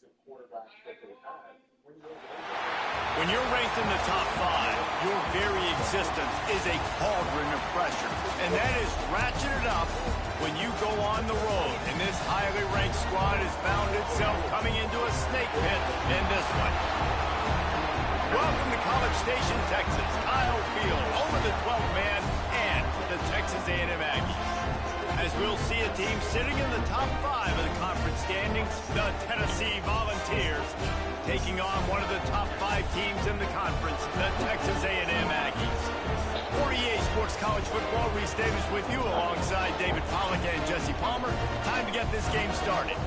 When you're ranked in the top 5, your very existence is a cauldron of pressure. And that is ratcheted up when you go on the road. And this highly ranked squad has found itself coming into a snake pit in this one. Welcome to College Station, Texas. Kyle Field over the 12th man and the Texas A&M Aggies. As we'll see a team sitting in the top 5 of the conference standings, the Tennessee Volunteers, taking on one of the top 5 teams in the conference, the Texas A&M Aggies. For EA Sports College Football, Reese Davis with you alongside David Pollack and Jesse Palmer. Time to get this game started.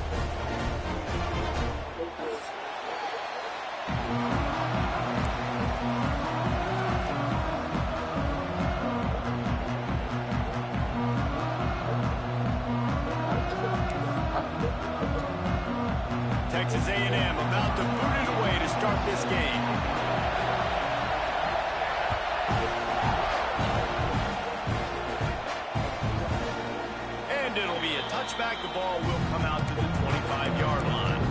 Texas A&M about to boot it away to start this game. And it'll be a touchback. The ball will come out to the 25-yard line.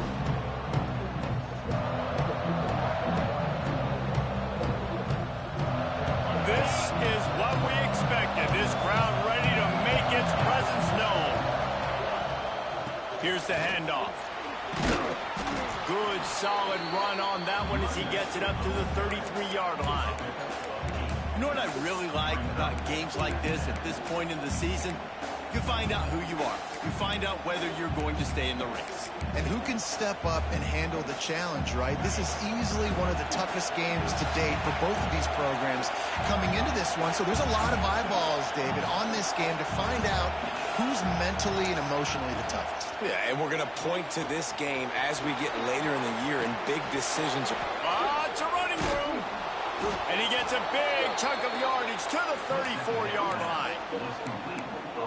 This is what we expected. This crowd ready to make its presence known. Here's the handoff. Good, solid run on that one as he gets it up to the 33-yard line. You know what I really like about games like this at this point in the season? You find out who you are. You find out whether you're going to stay in the race. And who can step up and handle the challenge, right? This is easily one of the toughest games to date for both of these programs coming into this one. So there's a lot of eyeballs, David, on this game to find out who's mentally and emotionally the toughest. Yeah, and we're going to point to this game as we get later in the year and big decisions. It's a running room. And he gets a big chunk of yardage to the 34-yard line.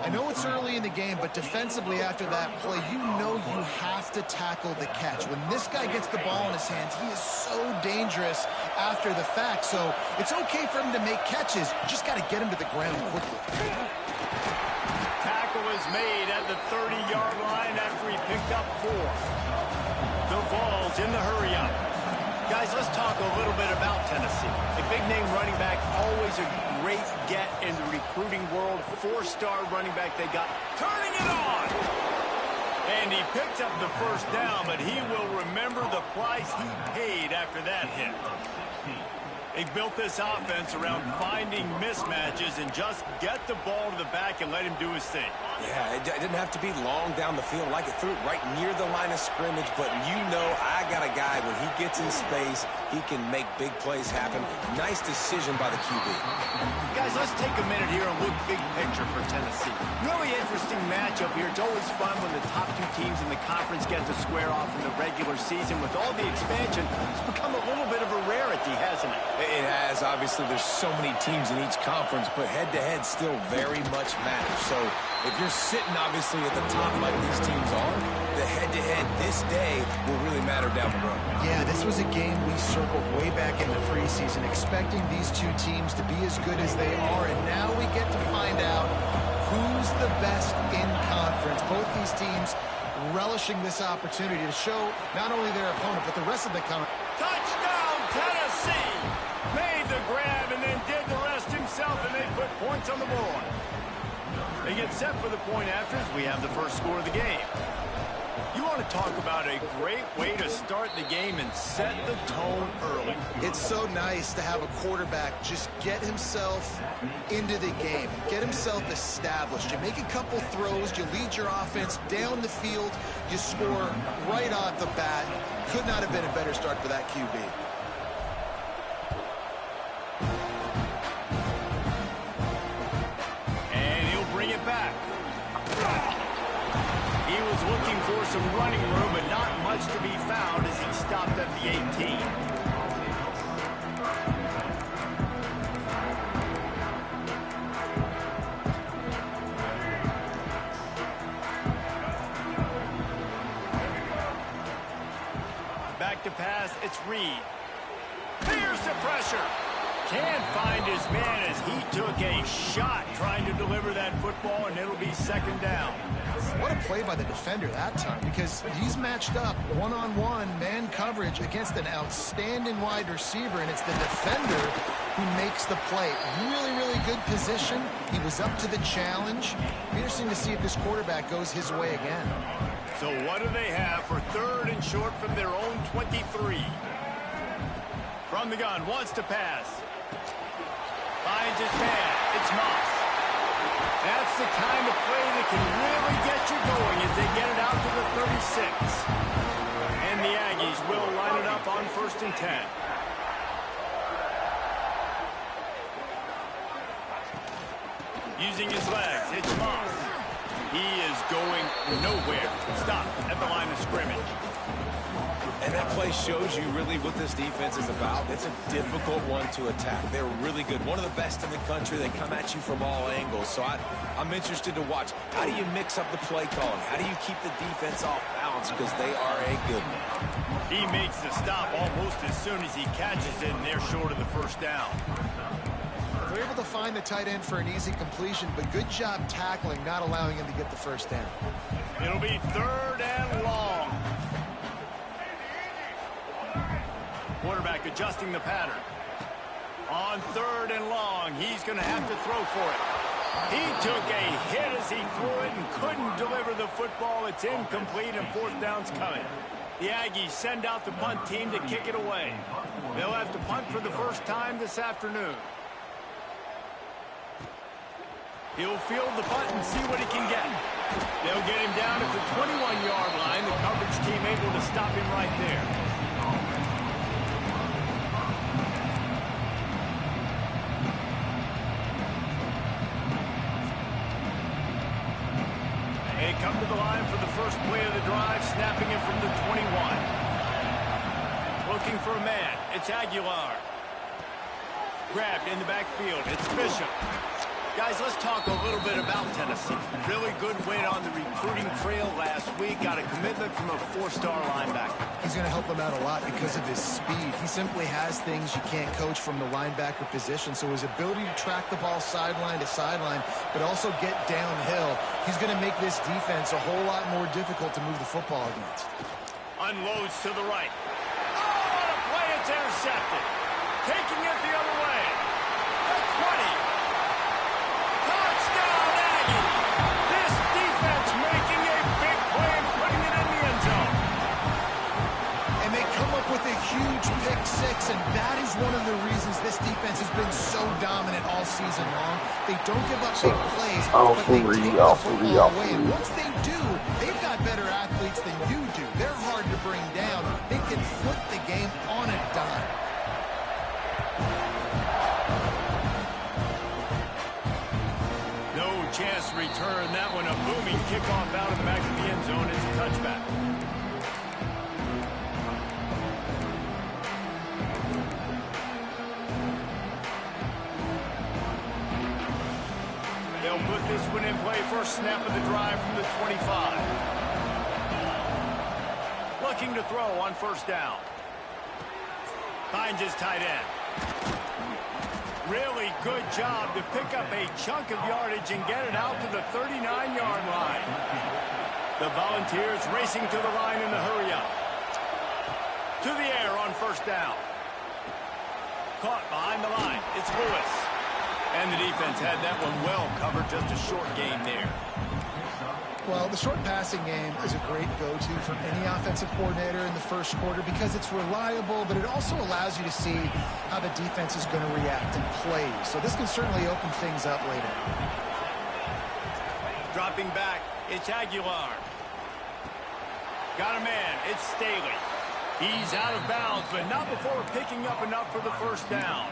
I know it's early in the game, but defensively after that play, you know you have to tackle the catch. When this guy gets the ball in his hands, he is so dangerous after the fact. So it's okay for him to make catches. You just got to get him to the ground quickly. Tackle is made at the 30-yard line after he picked up 4. The Vols in the hurry-up. Guys, let's talk a little bit about Tennessee. A big-name running back, always a great get in the recruiting world. 4-star running back they got. Turning it on! And he picked up the first down, but he will remember the price he paid after that hit. They built this offense around finding mismatches and just get the ball to the back and let him do his thing. Yeah, it didn't have to be long down the field. Like it threw it right near the line of scrimmage, but you know I got a guy, when he gets in space, he can make big plays happen. Nice decision by the QB. Guys, let's take a minute here and look big picture for Tennessee. Really interesting matchup here. It's always fun when the top 2 teams in the conference get to square off in the regular season. With all the expansion, it's become a little bit of a rarity, hasn't it? It has. Obviously, there's so many teams in each conference, but head-to-head still very much matters. So if you're sitting, obviously, at the top like these teams are, the head-to-head this day will really matter down the road. Yeah, this was a game we circled way back in the preseason, expecting these 2 teams to be as good as they are, and now we get to find out who's the best in conference. Both these teams relishing this opportunity to show not only their opponent, but the rest of the conference. Touchdown, Tennessee! Made the grab and then did the rest himself, and they put points on the board. They get set for the point after as we have the first score of the game. You want to talk about a great way to start the game and set the tone early. It's so nice to have a quarterback just get himself into the game, get himself established. You make a couple throws, you lead your offense down the field, you score right off the bat. Could not have been a better start for that QB. And he'll bring it back. He was looking for some running room, but not much to be found as he stopped at the 18. Back to pass, it's Reed. Here's the pressure. Can't find his man as he took a shot trying to deliver that football, and it'll be second down. What a play by the defender that time, because he's matched up one-on-one man coverage against an outstanding wide receiver, and it's the defender who makes the play. Really, really good position. He was up to the challenge. Interesting to see if this quarterback goes his way again. So what do they have for third and short from their own 23? From the gun, wants to pass. Finds his man. It's Moss. That's the kind of play that can really get you going as they get it out to the 36. And the Aggies will line it up on 1st and 10. Using his legs, it's Moss. He is going nowhere. Stop at the line of scrimmage. And that play shows you really what this defense is about. It's a difficult one to attack. They're really good. One of the best in the country. They come at you from all angles. So I'm interested to watch. How do you mix up the play calling? How do you keep the defense off balance? Because they are a good one. He makes the stop almost as soon as he catches it, and they're short of the first down. They're able to find the tight end for an easy completion, but good job tackling, not allowing him to get the first down. It'll be third and long. Quarterback adjusting the pattern. On third and long, he's going to have to throw for it. He took a hit as he threw it and couldn't deliver the football. It's incomplete, and fourth down's coming. The Aggies send out the punt team to kick it away. They'll have to punt for the first time this afternoon. He'll field the punt and see what he can get. They'll get him down at the 21-yard line. The coverage team able to stop him right there. They come to the line for the first play of the drive, snapping him from the 21. Looking for a man. It's Aguilar. Grabbed in the backfield. It's Bishop. Guys, let's talk a little bit about Tennessee. Really good win on the recruiting trail last week. Got a commitment from a four-star linebacker. He's going to help them out a lot because of his speed. He simply has things you can't coach from the linebacker position. So his ability to track the ball sideline to sideline, but also get downhill, he's going to make this defense a whole lot more difficult to move the football against. Unloads to the right. Oh, what a play! It's intercepted. Taking it the other way. The 20. Touchdown, Aggie! This defense making a big play and putting it in the end zone. And they come up with a huge pick six, and that is one of the reasons this defense has been so dominant all season long. They don't give up big plays, but they take the football away. And once they do, they've got better athletes than you do. They're hard to bring down. They can flip the game on a dime. Chance to return that one. A booming kickoff out of the back of the end zone. It's a touchback. They'll put this one in play. First snap of the drive from the 25. Looking to throw on first down. Finds his tight end. Really good job to pick up a chunk of yardage and get it out to the 39-yard line. The Volunteers racing to the line in the hurry-up. To the air on first down. Caught behind the line. It's Lewis. And the defense had that one well covered. Just a short game there. Well, the short passing game is a great go-to for any offensive coordinator in the first quarter because it's reliable, but it also allows you to see how the defense is going to react and play. So this can certainly open things up later. Dropping back, it's Aguilar. Got a man, it's Staley. He's out of bounds, but not before picking up enough for the first down.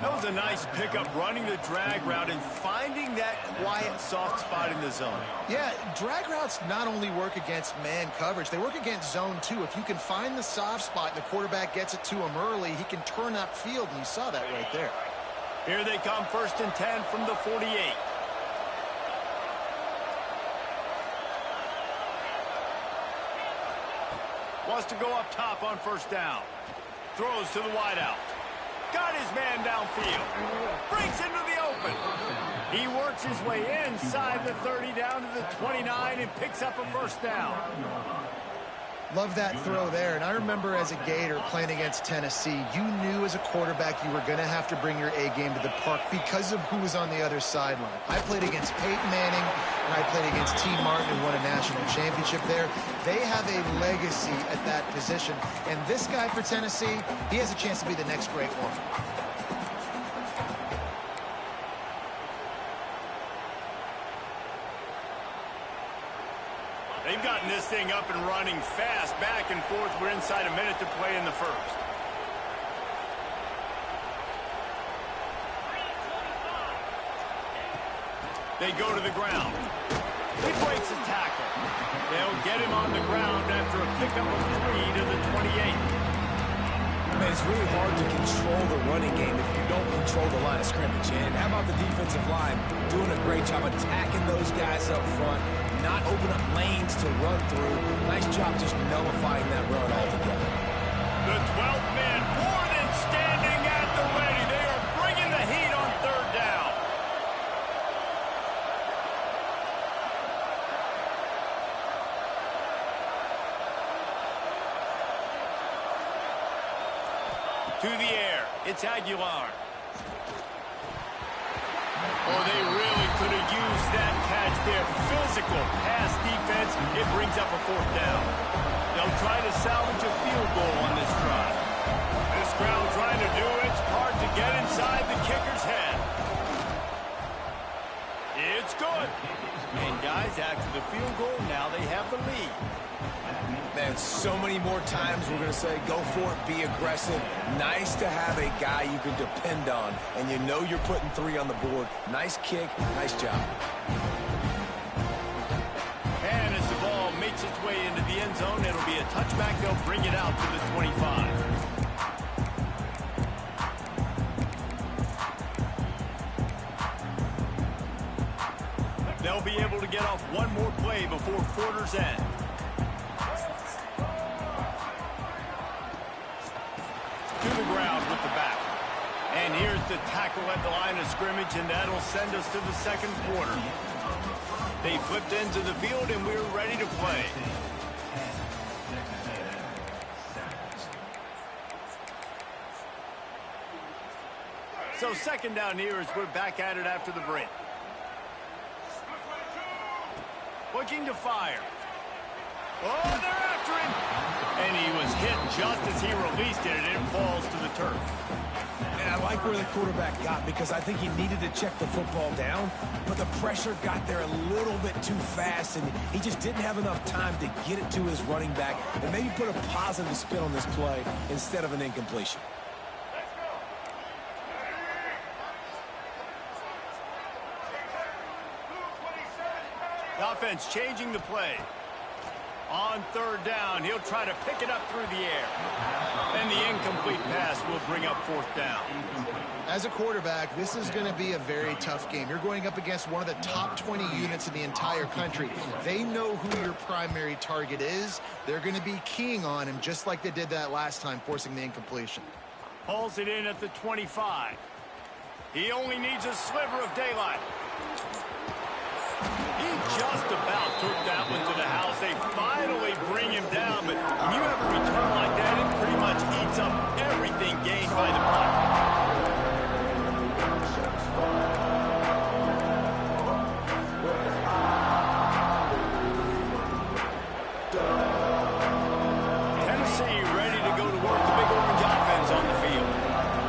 That was a nice pickup, running the drag route and finding that quiet, soft spot in the zone. Yeah, drag routes not only work against man coverage, they work against zone too. If you can find the soft spot and the quarterback gets it to him early, he can turn upfield, and you saw that right there. Here they come, 1st and 10 from the 48. Wants to go up top on first down. Throws to the wideout. Got his man downfield. Breaks into the open. He works his way inside the 30 down to the 29 and picks up a first down. Love that throw there. And I remember as a Gator playing against Tennessee, you knew as a quarterback you were going to have to bring your A game to the park because of who was on the other sideline. I played against Peyton Manning, and I played against T. Martin and won a national championship there. They have a legacy at that position. And this guy for Tennessee, he has a chance to be the next great one. They've gotten this thing up and running fast, back and forth. We're inside a minute to play in the first. They go to the ground. He breaks a tackle. They'll get him on the ground after a pickup of 3 to the 28. Man, it's really hard to control the running game if you don't control the line of scrimmage. And how about the defensive line doing a great job attacking those guys up front, not open up lanes to run through. Nice job just nullifying that run altogether. The 12th man more than standing at the ready. They are bringing the heat on third down. To the air. It's Aguilar. Oh, they really could have used that catch there. Physical pass defense. It brings up a fourth down. They'll try to salvage a field goal on this drive. This crowd trying to do its part to get inside the kicker's head. It's good. And guys, after the field goal, now they have the lead. Man, so many more times we're going to say, go for it, be aggressive. Nice to have a guy you can depend on, and you know you're putting 3 on the board. Nice kick, nice job. And as the ball makes its way into the end zone, it'll be a touchback. They'll bring it out to the 25. They'll be able to get off one more play before quarter's end. To the ground with the back. And here's the tackle at the line of scrimmage, and that'll send us to the second quarter. They flipped into the field, and we're ready to play. So second down here as we're back at it after the break. Looking to fire. Oh, they're after him. And he was hit just as he released it, and it falls to the turf. And I like where the quarterback got because I think he needed to check the football down, but the pressure got there a little bit too fast, and he just didn't have enough time to get it to his running back and maybe put a positive spin on this play instead of an incompletion. The offense changing the play. On third down, he'll try to pick it up through the air. And the incomplete pass will bring up fourth down. As a quarterback, this is going to be a very tough game. You're going up against one of the top 20 units in the entire country. They know who your primary target is. They're going to be keying on him just like they did that last time, forcing the incompletion. Pulls it in at the 25. He only needs a sliver of daylight. He just about took that one to the house. They finally bring him down, but when you have a return like that, it pretty much eats up everything gained by the punt. Tennessee ready to go to work. The big orange offense on the field.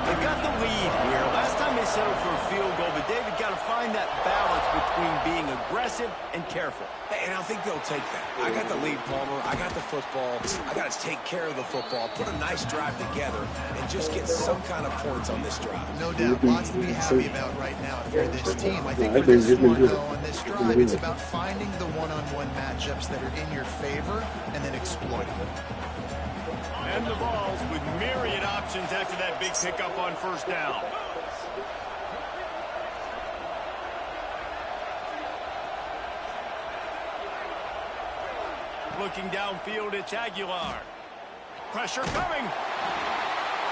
They've got the lead here. Last time they settled for a field goal, but David got to find that balance between being aggressive and careful. And I think they'll take that. I got the lead, Palmer. I got the football. I got to take care of the football, put a nice drive together, and just get some kind of points on this drive. No doubt. Lots to be happy about right now if you're this team. I think for this one, though, on this drive, it's about finding the one-on-one matchups that are in your favor and then exploiting them. And the balls with myriad options after that big pickup on first down. Looking downfield, it's Aguilar. Pressure coming.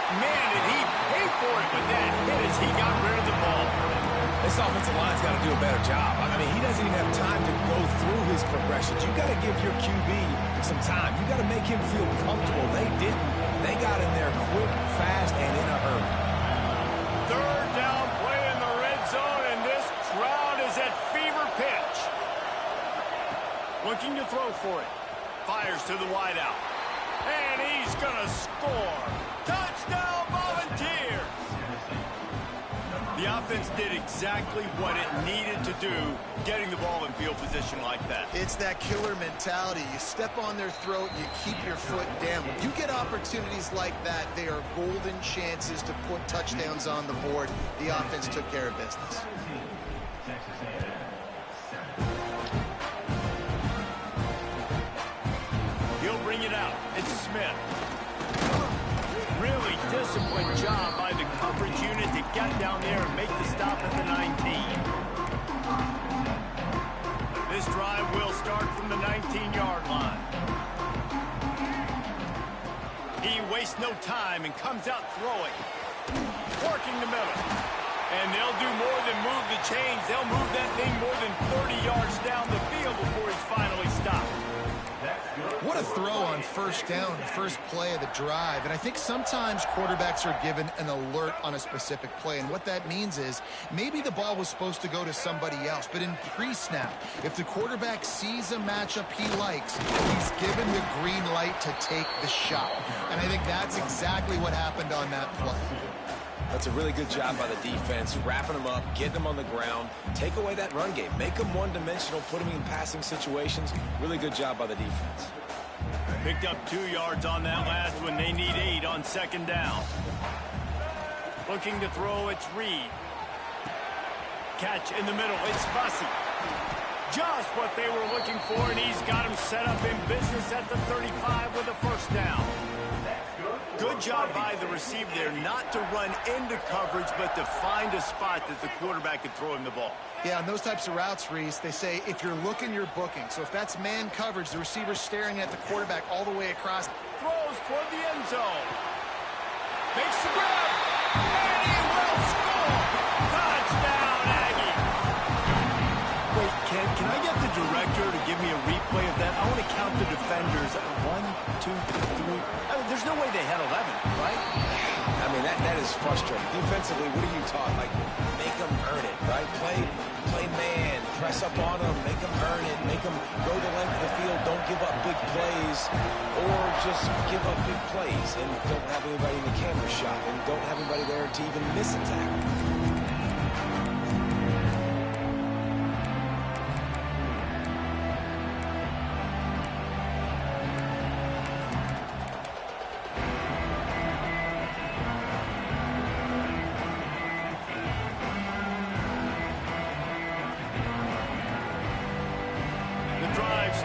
Man, did he pay for it with that hit as he got rid of the ball. This offensive line's got to do a better job. I mean, he doesn't even have time to go through his progressions. You got to give your QB some time. You got to make him feel comfortable. They didn't. They got in there quick, fast, and in a hurry. Third down play in the red zone, and this crowd is at fever pitch. Looking to throw for it. Fires to the wideout. And he's going to score. Touchdown, Volunteers! The offense did exactly what it needed to do, getting the ball in field position like that. It's that killer mentality. You step on their throat, you keep your foot down. When you get opportunities like that, they are golden chances to put touchdowns on the board. The offense took care of business. He'll bring it out. It's Smith. Really disciplined job by the coverage unit to get down there and make the stop at the 19. This drive will start from the 19-yard line. He wastes no time and comes out throwing. Working the middle. And they'll do more than move the chains. They'll move that thing more than 30 yards down the field before he's finally stopped. What a throw on first down, the first play of the drive. And I think sometimes quarterbacks are given an alert on a specific play. And what that means is maybe the ball was supposed to go to somebody else. But in pre-snap, if the quarterback sees a matchup he likes, he's given the green light to take the shot. And I think that's exactly what happened on that play. That's a really good job by the defense, wrapping them up, getting them on the ground, take away that run game, make them one-dimensional, put them in passing situations. Really good job by the defense. Picked up 2 yards on that last one. They need 8 on second down. Looking to throw, it's Reed. Catch in the middle, it's Fussy. Just what they were looking for, and he's got him set up in business at the 35 with a first down. Good job by the receiver there not to run into coverage, but to find a spot that the quarterback could throw him the ball. Yeah, on those types of routes, Reese, they say if you're looking, you're booking. So if that's man coverage, the receiver's staring at the quarterback all the way across. Throws for the end zone. Makes the grab. And he will score. Touchdown, Aggie. Wait, can I get the director to give me a replay of that? I want to count the defenders. 1, 2, 3. I mean, there's no way they had 11, right? I mean, that is frustrating. Defensively, what are you taught? Like, make them earn it, right? Play man, press up on them, make them earn it, make them go the length of the field, don't give up big plays, or just give up big plays and don't have anybody in the camera shot and don't have anybody there to even miss a tackle.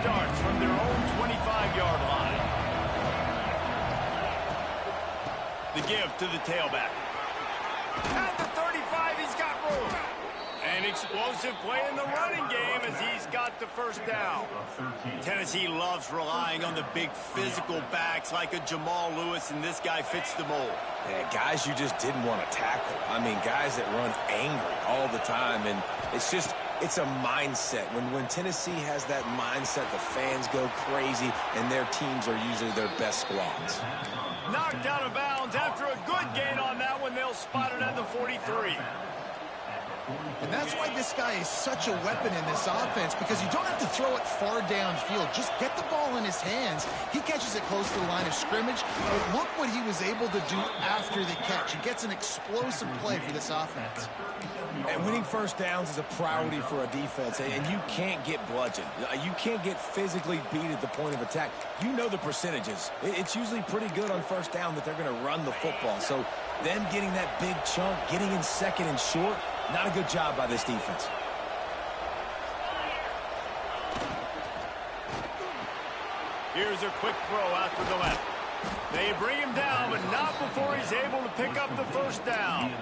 Starts from their own 25-yard line. The give to the tailback. At the 35, he's got room. An explosive play in the running game as he's got the first down. Tennessee loves relying on the big physical backs like a Jamal Lewis, and this guy fits the mold. Yeah, guys you just didn't want to tackle. I mean, guys that run angry all the time, and it's a mindset. When Tennessee has that mindset, the fans go crazy, and their teams are usually their best squads. Knocked out of bounds after a good gain on that one. They'll spot it at the 43. And that's why this guy is such a weapon in this offense, because you don't have to throw it far downfield. Just get the ball in his hands. He catches it close to the line of scrimmage. But look what he was able to do after the catch. He gets an explosive play for this offense. And winning first downs is a priority for a defense, and you can't get bludgeoned. You can't get physically beat at the point of attack. You know the percentages. It's usually pretty good on first down that they're going to run the football. So them getting that big chunk, getting in second and short, not a good job by this defense. Here's a quick throw out to the left. They bring him down, but not before he's able to pick up the first down.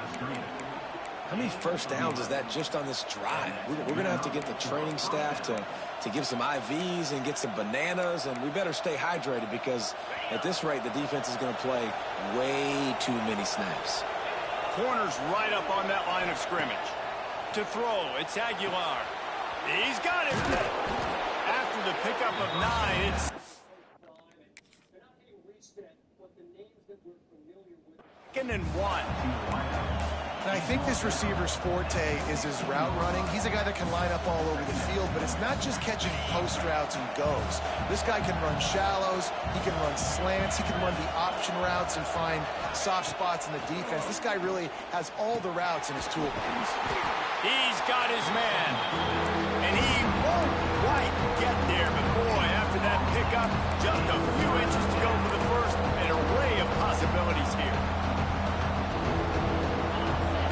How many first downs is that just on this drive? We're going to have to get the training staff to give some IVs and get some bananas, and we better stay hydrated because at this rate, the defense is going to play way too many snaps. Corner's right up on that line of scrimmage. To throw, it's Aguilar. He's got it. After the pickup of 9, it's 2nd and 1. And I think this receiver's forte is his route running. He's a guy that can line up all over the field, but it's not just catching post routes and goes. This guy can run shallows, he can run slants, he can run the option routes and find soft spots in the defense. This guy really has all the routes in his toolbox. He's got his man, and he won't quite get there, but boy, after that pickup, just a few inches to go for the first, an array of possibilities here.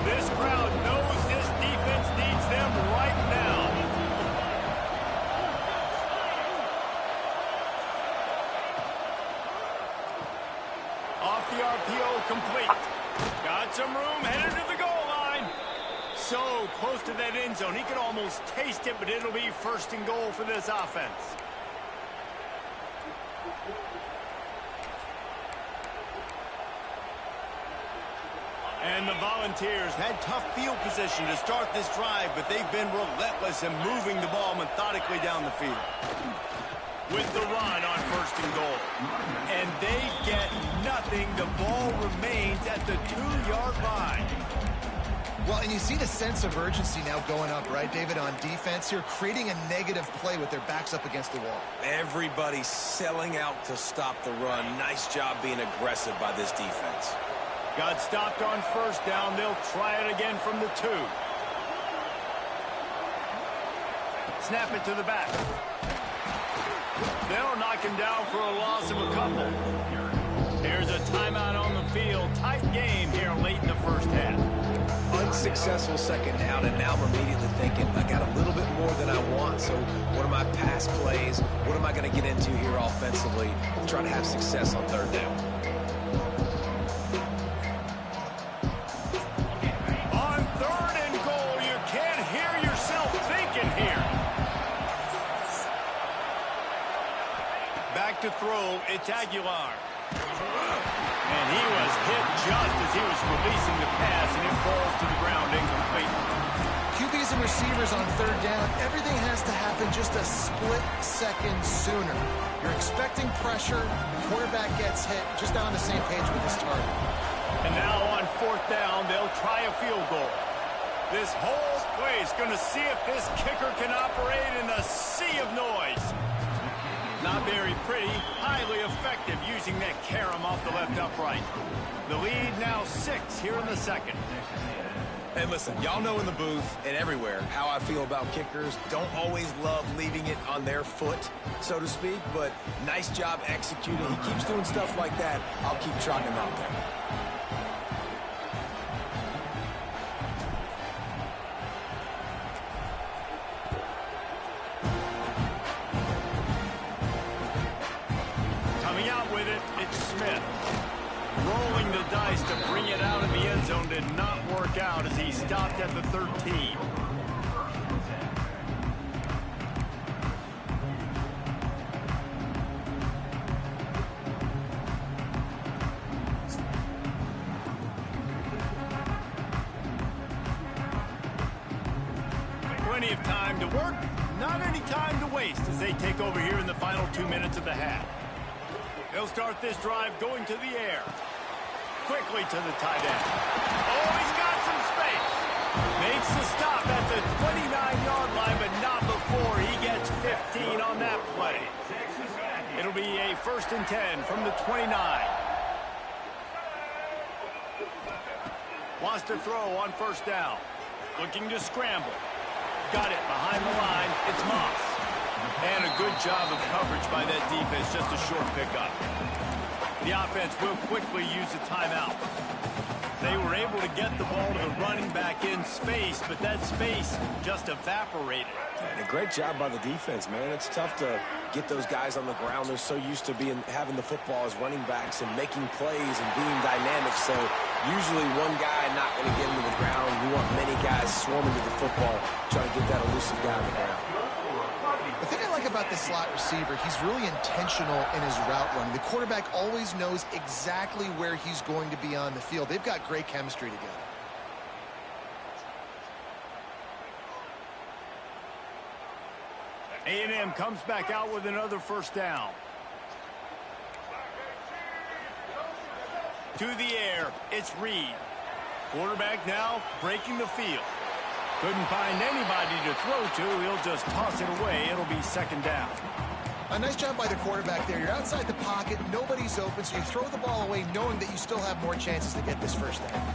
This crowd knows this defense needs them right now. Off the RPO, complete. Got some room, headed to the goal line. So close to that end zone, he could almost taste it, but it'll be 1st and goal for this offense. And the Volunteers had tough field position to start this drive, but they've been relentless in moving the ball methodically down the field. With the run on 1st and goal. And they get nothing. The ball remains at the 2-yard line. Well, and you see the sense of urgency now going up, right, David, on defense here, creating a negative play with their backs up against the wall. Everybody's selling out to stop the run. Nice job being aggressive by this defense. Got stopped on 1st down. They'll try it again from the 2. Snap it to the back. They'll knock him down for a loss of a couple. Here's a timeout on the field. Tight game here late in the 1st half. Unsuccessful 2nd down, and now I'm immediately thinking, I got a little bit more than I want, so what are my pass plays? What am I going to get into here offensively to try to have success on 3rd down? On 3rd and goal, you can't hear yourself thinking here. Back to throw, it's Aguilar. And he was hit just as he was releasing the pass, and it falls to the ground incomplete. QBs and receivers on 3rd down, everything has to happen just a split second sooner. You're expecting pressure, the quarterback gets hit, just not on the same page with his target. And now on 4th down, they'll try a field goal. This whole play is going to see if this kicker can operate in a sea of noise. Not very pretty, highly effective using that carom off the left upright. The lead now 6 here in the 2nd. Hey, listen, y'all know in the booth and everywhere how I feel about kickers. Don't always love leaving it on their foot, so to speak, but nice job executing. He keeps doing stuff like that. I'll keep trotting him out there. Rolling the dice to bring it out of the end zone did not work out as he stopped at the 13. Plenty of time to work, not any time to waste as they take over here in the final 2 minutes of the half. They'll start this drive going to the air. Quickly to the tight end. Oh, he's got some space. Makes the stop at the 29-yard line, but not before he gets 15 on that play. It'll be a 1st and 10 from the 29. Wants to throw on 1st down. Looking to scramble. Got it behind the line. It's Moss. And a good job of coverage by that defense, just a short pickup. The offense will quickly use a timeout. They were able to get the ball to the running back in space, but that space just evaporated. And a great job by the defense, man. It's tough to get those guys on the ground. They're so used to having the football as running backs and making plays and being dynamic. So usually one guy not going to get into the ground. You want many guys swarming to the football, trying to get that elusive guy on the ground. The thing I like about this slot receiver, he's really intentional in his route running. The quarterback always knows exactly where he's going to be on the field. They've got great chemistry together. A&M comes back out with another first down. To the air, it's Reed. Quarterback now breaking the field. Couldn't find anybody to throw to. He'll just toss it away. It'll be second down. A nice job by the quarterback there. You're outside the pocket. Nobody's open, so you throw the ball away knowing that you still have more chances to get this first down.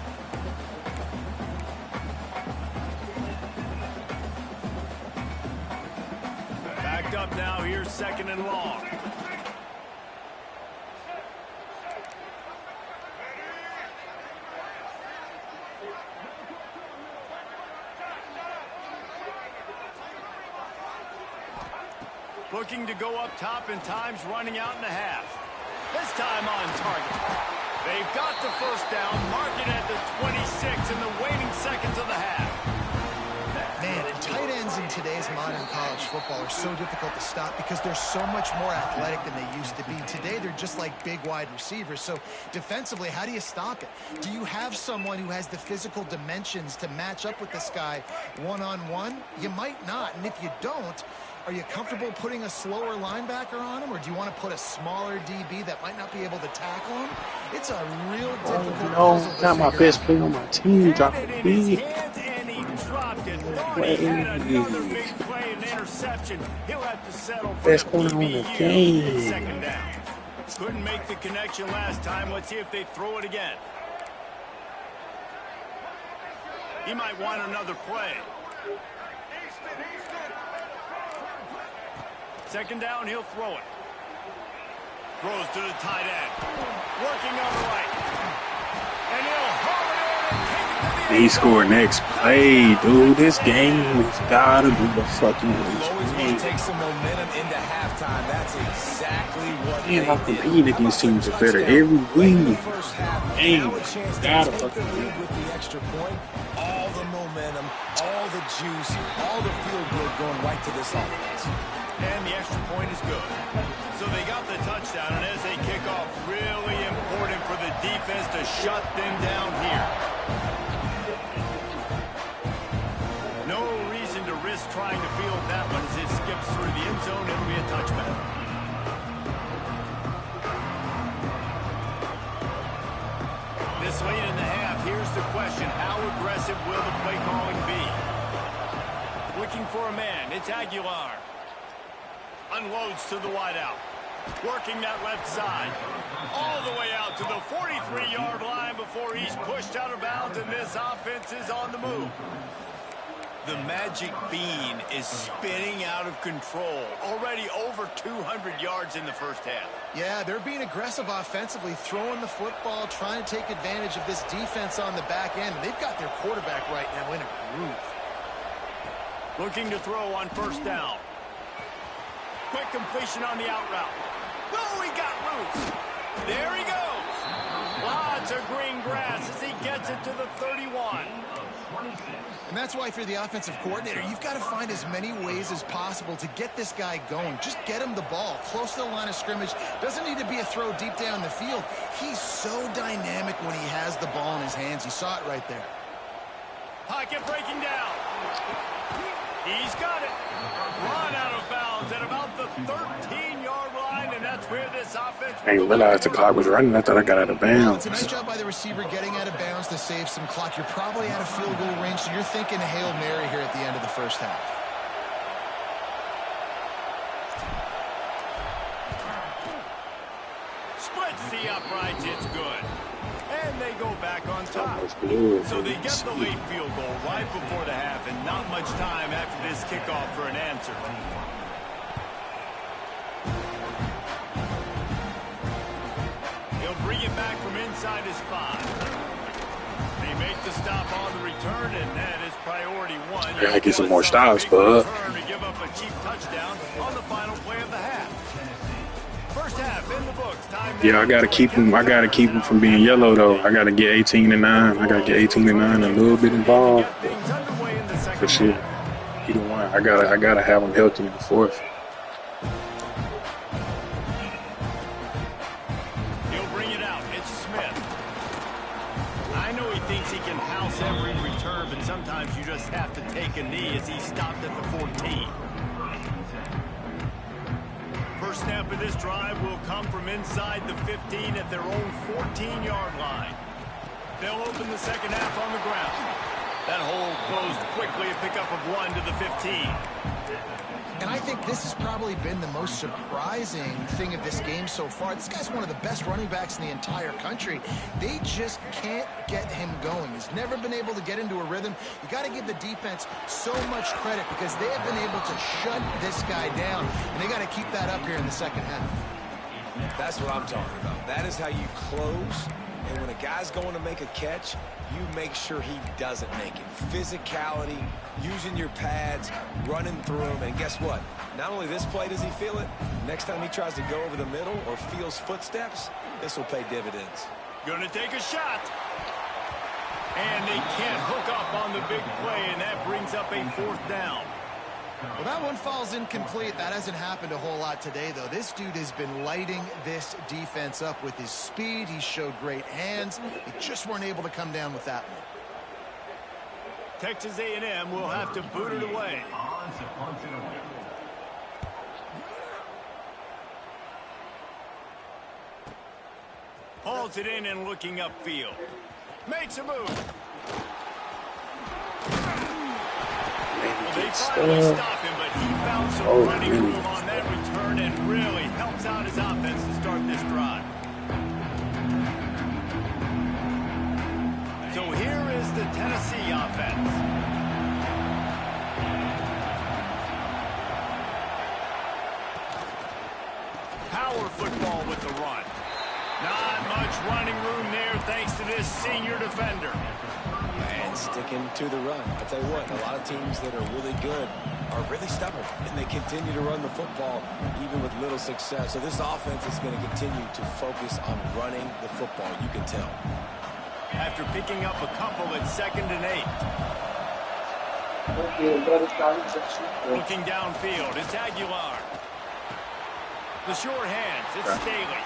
Backed up now. Here's second and long. Looking to go up top, and time's running out in the half. This time on target. They've got the first down, marking at the 26 in the waning seconds of the half. Man, and tight ends in today's modern college football are so difficult to stop because they're so much more athletic than they used to be. Today, they're just like big wide receivers. So defensively, how do you stop it? Do you have someone who has the physical dimensions to match up with this guy one-on-one? You might not, and if you don't, are you comfortable putting a slower linebacker on him, or do you want to put a smaller DB that might not be able to tackle him? It's a real difficult puzzle to not my best out. player on my team. Drop the beat. And he dropped it. Thought he had another big play and interception. He'll have to settle for Best corner on the game. second down. Couldn't make the connection last time. Let's see if they throw it again. He might want another play. Second down, he'll throw it. Throws to the tight end. Working on the right. And he'll haul it in and take it to the He scored next play, dude. This game has gotta be the fucking You always want game. to take some momentum into halftime. That's exactly what Man, I'm they did. competing against teams that are better every week. First half, Damn, now a chance to gotta take the fucking lead with the extra point. All the momentum, all the juice, all the feel good going right to this offense. And the extra point is good. So they got the touchdown, and as they kick off, really important for the defense to shut them down here. No reason to risk trying to field that one as it skips through the end zone. It'll be a touchback. This late in the half, here's the question. How aggressive will the play calling be? Looking for a man. It's Aguilar. Unloads to the wideout. Working that left side. All the way out to the 43-yard line before he's pushed out of bounds, and this offense is on the move. The magic bean is spinning out of control. Already over 200 yards in the first half. Yeah, they're being aggressive offensively, throwing the football, trying to take advantage of this defense on the back end. They've got their quarterback right now in a groove. Looking to throw on first down. Quick completion on the out route. Oh, he got loose. There he goes. Lots of green grass as he gets it to the 31. And that's why if you're the offensive coordinator, you've got to find as many ways as possible to get this guy going. Just get him the ball close to the line of scrimmage. Doesn't need to be a throw deep down the field. He's so dynamic when he has the ball in his hands. You saw it right there. Pocket breaking down. He's got it. Run out of bounds at about the 13-yard line, and that's where this offense... I didn't realize the clock was running. I thought I got out of Well, it's a bounds. nice job by the receiver getting out of bounds to save some clock. You're probably out of field goal range, so you're thinking a Hail Mary here at the end of the first half. Splits the uprights. It's good. And they go back on top. Almost blew. So they get the late field goal right before the half, and not much time after this kickoff for an answer. He'll bring it back from inside his 5. They make the stop on the return, and that is priority one. I gotta get some more stops, bud. To give up a cheap touchdown on the final play of the half. First half in the books. Time Yeah, I gotta keep him. I gotta keep him from being yellow though. I gotta get 18-9. I gotta get 18-9 a little bit involved. But shit, either one. I gotta have him healthy in the fourth. He'll bring it out. It's Smith. I know he thinks he can house every return, but sometimes you just have to take a knee as he stopped at the 14. First snap of this drive will come from inside the 15 at their own 14-yard line. They'll open the second half on the ground. That hole closed quickly, a pickup of 1 to the 15. And I think this has probably been the most surprising thing of this game so far. This guy's one of the best running backs in the entire country. They just can't get him going. He's never been able to get into a rhythm. You got to give the defense so much credit because they have been able to shut this guy down, and they got to keep that up here in the second half. That's what I'm talking about. That is how you close. And when a guy's going to make a catch, you make sure he doesn't make it. Physicality, using your pads, running through him. And guess what? Not only this play does he feel it, next time he tries to go over the middle or feels footsteps, this will pay dividends. Gonna take a shot. And they can't hook up on the big play, and that brings up a fourth down. Well, that one falls incomplete. That hasn't happened a whole lot today, though. This dude has been lighting this defense up with his speed. He showed great hands. They just weren't able to come down with that one. Texas A&M will have to boot it away. Hauls it in and looking upfield. Makes a move. They finally stop him, but he found some running room on that return and really helps out his offense to start this drive. So here is the Tennessee offense. Power football with the run. Not much running room there thanks to this senior defender. And sticking to the run. I'll tell you what, a lot of teams that are really good are really stubborn, and they continue to run the football even with little success. So this offense is going to continue to focus on running the football, you can tell. After picking up a couple at 2nd and 8. Looking downfield, it's Aguilar. The short hands, it's Staley.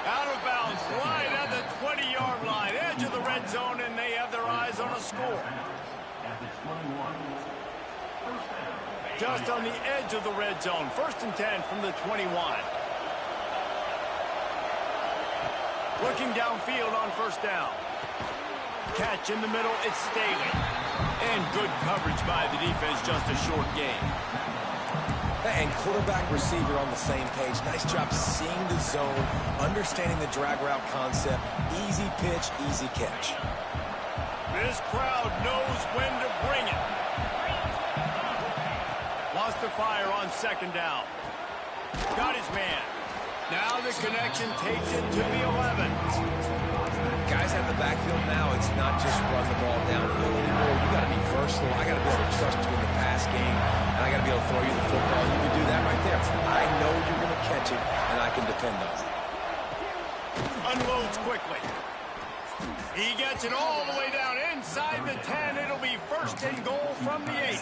Out of bounds, right at the 20-yard line, edge of the red zone, and they have their eyes on a score. Just on the edge of the red zone, 1st and 10 from the 21. Looking downfield on 1st down. Catch in the middle, it's Staley. And good coverage by the defense, just a short game. And quarterback receiver on the same page. Nice job seeing the zone, understanding the drag route concept. Easy pitch, easy catch. This crowd knows when to bring it. Wants to fire on 2nd down. Got his man. Now the connection takes it to the 11. Guys have the backfield now. It's not just run the ball downhill anymore. You got to be versatile. I got to be able to trust you in the pass game, and I got to be able to throw you the football. You can do that right there. I know you're going to catch it, and I can depend on it. Unloads quickly. He gets it all the way down inside the 10. It'll be 1st and goal from the 8.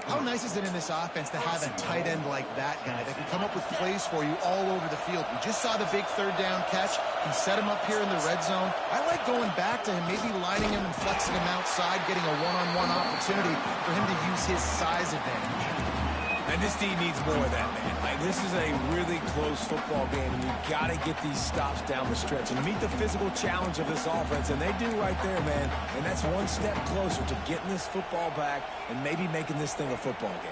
How nice is it in this offense to have a tight end like that guy that can come up with plays for you all over the field? We just saw the big 3rd down catch. He set him up here in the red zone. I like going back to him, maybe lining him and flexing him outside, getting a one-on-one opportunity for him to use his size advantage. And this team needs more of that, man. Like, this is a really close football game, and you got to get these stops down the stretch and meet the physical challenge of this offense, and they do right there, man. And that's one step closer to getting this football back and maybe making this thing a football game.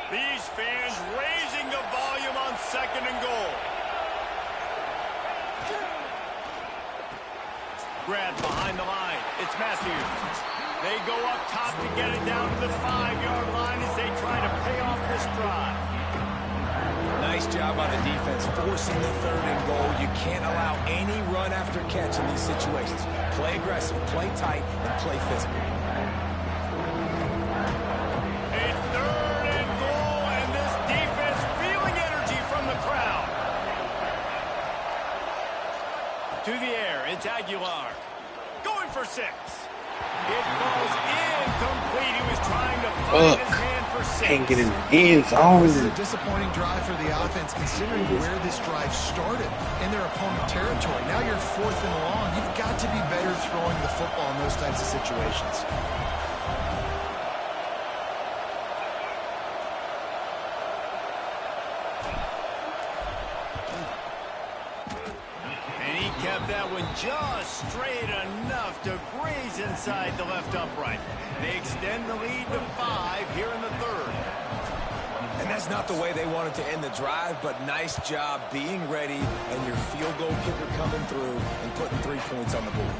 These fans raising the volume on 2nd and goal. Grab behind the line. It's Matthews. They go up top to get it down to the 5-yard line as they try to pay off this drive. Nice Nice job by the defense forcing the 3rd and goal. You can't allow any run after catch in these situations. Play aggressive, play tight, and play physical. A 3rd and goal, and this defense feeling energy from the crowd. To the air, it's Aguilar. Going for 6. It falls incomplete. He was trying to find his hand for 6. Can't get in the end zone. This is a disappointing drive for the offense, considering where this drive started in their opponent territory. Now you're 4th and long. You've got to be better throwing the football in those types of situations. That one just straight enough to graze inside the left upright. They extend the lead to 5 here in the 3rd. And that's not the way they wanted to end the drive, but nice job being ready and your field goal kicker coming through and putting 3 points on the board.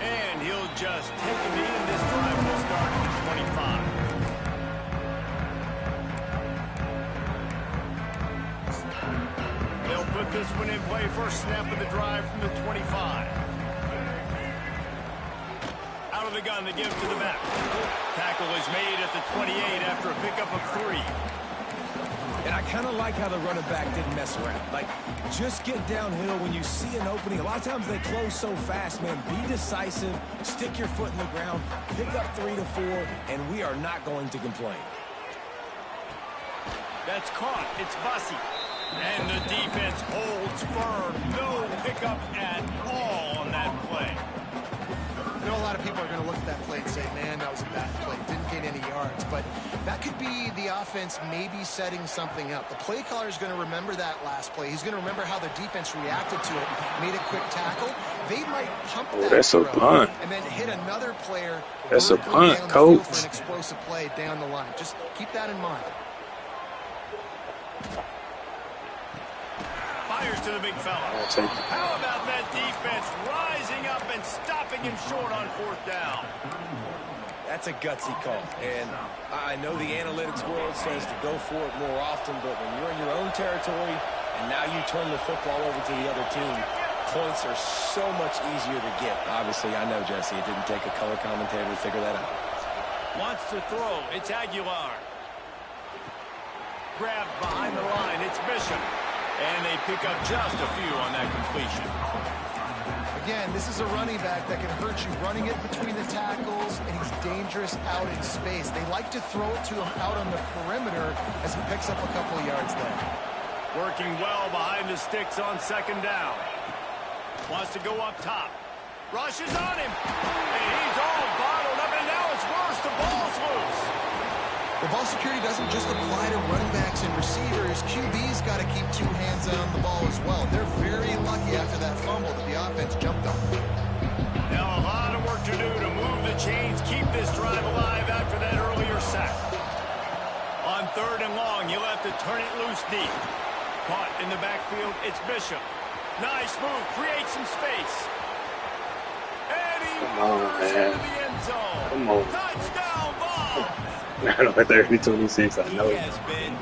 And he'll just take a knee, and this drive will start at the 25. Put this one in play. First snap of the drive from the 25. Out of the gun, they give to the back. Tackle is made at the 28 after a pickup of 3. And I kind of like how the running back didn't mess around. Like, just get downhill when you see an opening. A lot of times they close so fast, man. Be decisive, stick your foot in the ground, pick up 3 to 4, and we are not going to complain. That's caught. It's Bussy. And the defense holds firm. No pickup at all on that play. You know, a lot of people are going to look at that play and say, man, that was a bad play. Didn't gain any yards. But that could be the offense maybe setting something up. The play caller is going to remember that last play. He's going to remember how the defense reacted to it, made a quick tackle. They might pump that that's a punt. And then hit another player. That's a punt, down the coach. field for an explosive play down the line. Just keep that in mind. Fires to the big fella. How about that defense rising up and stopping him short on 4th down? That's a gutsy call. And I know the analytics world says to go for it more often, but when you're in your own territory and now you turn the football over to the other team, points are so much easier to get. Obviously, I know, Jesse, it didn't take a color commentator to figure that out. Wants to throw. It's Aguilar. Grabbed behind the line. It's Bishop. And they pick up just a few on that completion. Again, this is a running back that can hurt you running it between the tackles, and he's dangerous out in space. They like to throw it to him out on the perimeter as he picks up a couple of yards there. Working well behind the sticks on 2nd down. Wants to go up top. Rushes on him. And he's all bottled up, and now it's worse. The ball's loose. The ball security doesn't just apply to running backs and receivers. QB's got to keep 2 hands on the ball as well. They're very lucky after that fumble that the offense jumped on. Now a lot of work to do to move the chains, keep this drive alive after that earlier sack. On 3rd and long, he'll have to turn it loose deep. Caught in the backfield, it's Bishop. Nice move, create some space. And he moves into the end zone. Come on. Touchdown ball. I know, 30-26, I know. He has been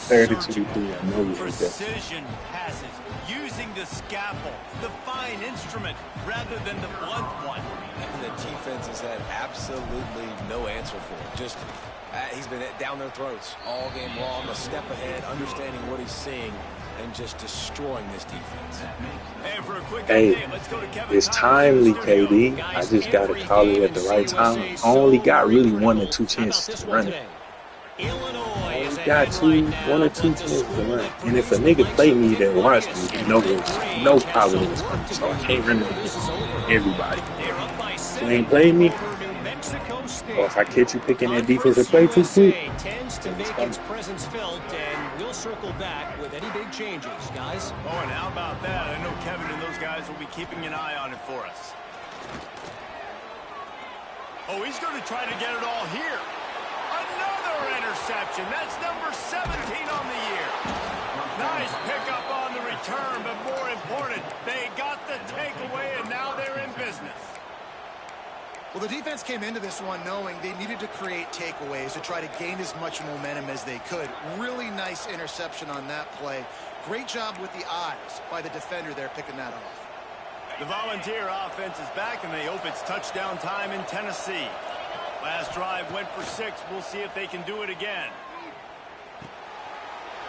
30-23, I know you like that. precision passes, using the scalpel, the fine instrument, rather than the blunt one. And the defense has had absolutely no answer for it. Just, he's been down their throats all game long, a step ahead, understanding what he's seeing, and just destroying this defense. And for a quick Hey, update, let's go to Kevin it's timely, KD. I just got to call it at the right time. I only got really 1 or 2 chances to run it. I only got 1 or 2 chances to run it. And if a nigga play me that watch me, he no problem in this coming. So I can't run it against everybody. If you ain't play me, or if I catch you picking that defensive play too quick, to make its presence felt, and we'll circle back with any big changes, guys. Oh, and how about that? I know Kevin and those guys will be keeping an eye on it for us. Oh, he's going to try to get it all here. Another interception. That's number 17 on the year. Nice pickup on the return, but more important, they got the takeaway, and now they're in business. Well, the defense came into this one knowing they needed to create takeaways to try to gain as much momentum as they could. Really nice interception on that play. Great job with the eyes by the defender there picking that off. The Volunteer offense is back, and they hope it's touchdown time in Tennessee. Last drive went for 6. We'll see if they can do it again.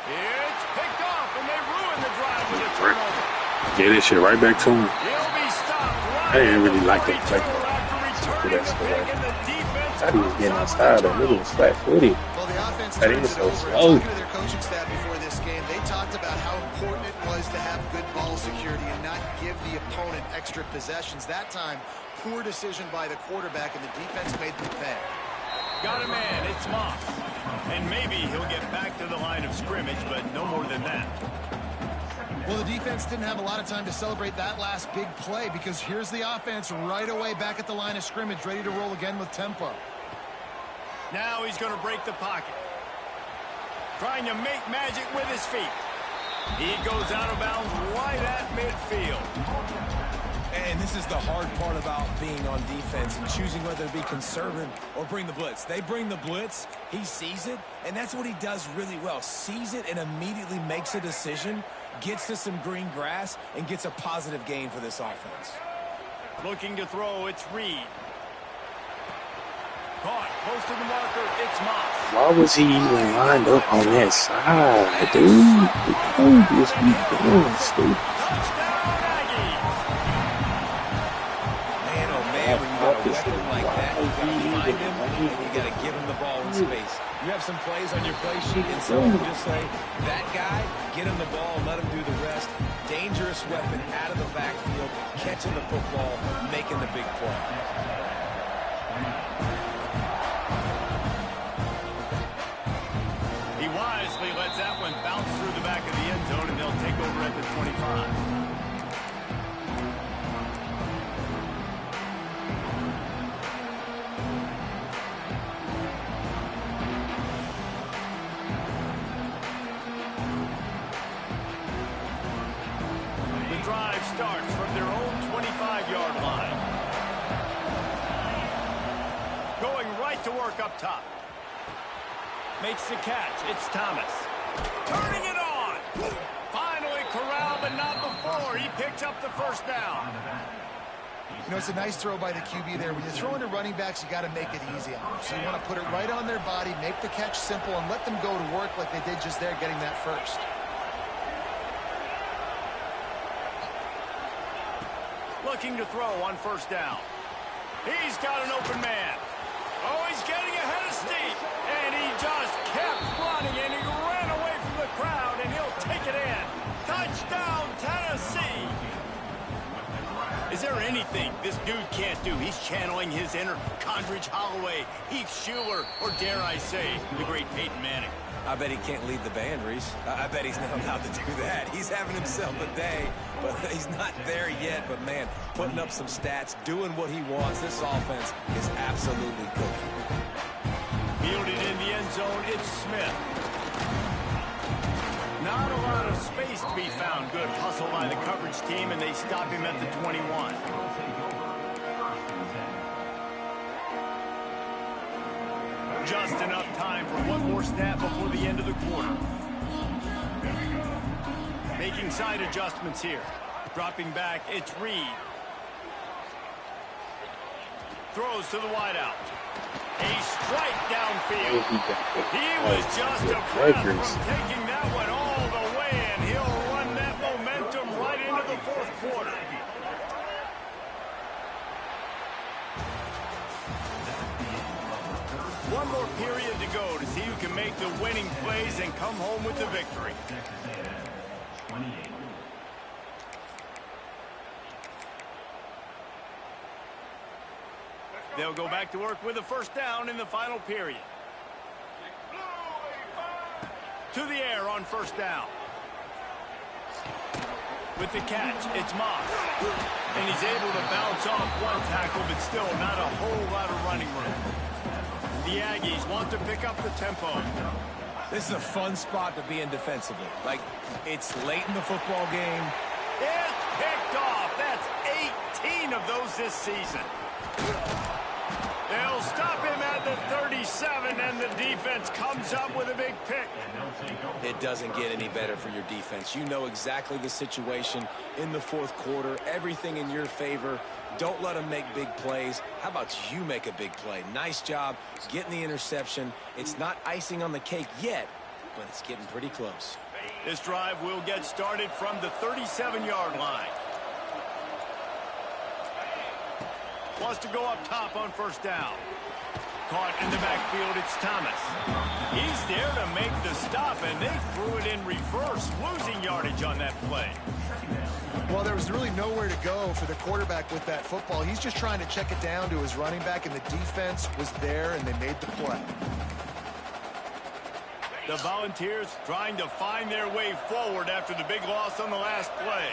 It's picked off, and they ruin the drive with a turnover. Get this shit right back to him. He'll be stopped right I didn't really like the that play. returning the pick, and the defense I thought he was getting outside. That nigga was flat-footed. Well, the offense That turns is it so over. slow. Talking to their coaching staff before this game, they talked about how important it was to have good ball security and not give the opponent extra possessions. That time, poor decision by the quarterback, and the defense made them pay. Got a man, it's Moss. And maybe he'll get back to the line of scrimmage, but no more than that. Well, the defense didn't have a lot of time to celebrate that last big play because here's the offense right away back at the line of scrimmage, ready to roll again with tempo. Now he's going to break the pocket. Trying to make magic with his feet. He goes out of bounds right at midfield. And this is the hard part about being on defense and choosing whether to be conservative or bring the blitz. They bring the blitz, he sees it, and that's what he does really well. Sees it and immediately makes a decision, gets to some green grass, and gets a positive gain for this offense. Looking to throw, it's Reed. Caught, close to the marker, it's Moss. Why was he even lined up on that side, dude? The previous week, damn, stupid. Touchdown, Aggies! Man, oh man, when you got a weapon like that, you gotta find him, and you gotta give him the ball in space. You have some plays on your play sheet, and so you just say, that guy, get him the ball, let him do the rest. Dangerous weapon out of the backfield, catching the football, making the big play. He wisely lets that one bounce through the back of the end zone, and they'll take over at the 25. The drive starts from their own 25-yard line. Going right to work up top. Makes the catch. It's Thomas. Turning it on. Finally corralled, but not before. He picks up the first down. You know, it's a nice throw by the QB there. When you're throwing to running backs, you got to make it easy on them. So you want to put it right on their body, make the catch simple, and let them go to work like they did just there, getting that first. Looking to throw on first down. He's got an open man. Oh, he's getting ahead of Steve. And he just kept running, and he ran away from the crowd, and he'll take it in. Touchdown, Tennessee. Is there anything this dude can't do? He's channeling his inner Condridge Holloway, Heath Schuler, or dare I say, the great Peyton Manning. I bet he can't lead the band, Reese. I bet he's not allowed to do that. He's having himself a day, but he's not there yet. But, man, putting up some stats, doing what he wants. This offense is absolutely cooking. Fielded in the end zone, it's Smith. Not a lot of space to be found. Good hustle by the coverage team, and they stop him at the 21. Just enough time for one more snap before the end of the quarter. Making side adjustments here. Dropping back, it's Reed. Throws to the wideout. A strike downfield. He was just a breath from taking that one all the way, and he'll run that momentum right into the fourth quarter. One more period to go to see who can make the winning plays and come home with the victory. They'll go back to work with a first down in the final period. To the air on first down. With the catch, it's Moss. And he's able to bounce off one tackle, but still not a whole lot of running room. The Aggies want to pick up the tempo. This is a fun spot to be in defensively. Like, it's late in the football game. It's picked off. That's 18 of those this season. They'll stop him at the 37, and the defense comes up with a big pick. It doesn't get any better for your defense. You know exactly the situation in the fourth quarter, everything in your favor. Don't let them make big plays. How about you make a big play? Nice job getting the interception. It's not icing on the cake yet, but it's getting pretty close. This drive will get started from the 37-yard line. Wants to go up top on first down. Caught in the backfield, it's Thomas. He's there to make the stop, and they threw it in reverse, losing yardage on that play. Well, there was really nowhere to go for the quarterback with that football. He's just trying to check it down to his running back, and the defense was there, and they made the play. The Volunteers trying to find their way forward after the big loss on the last play.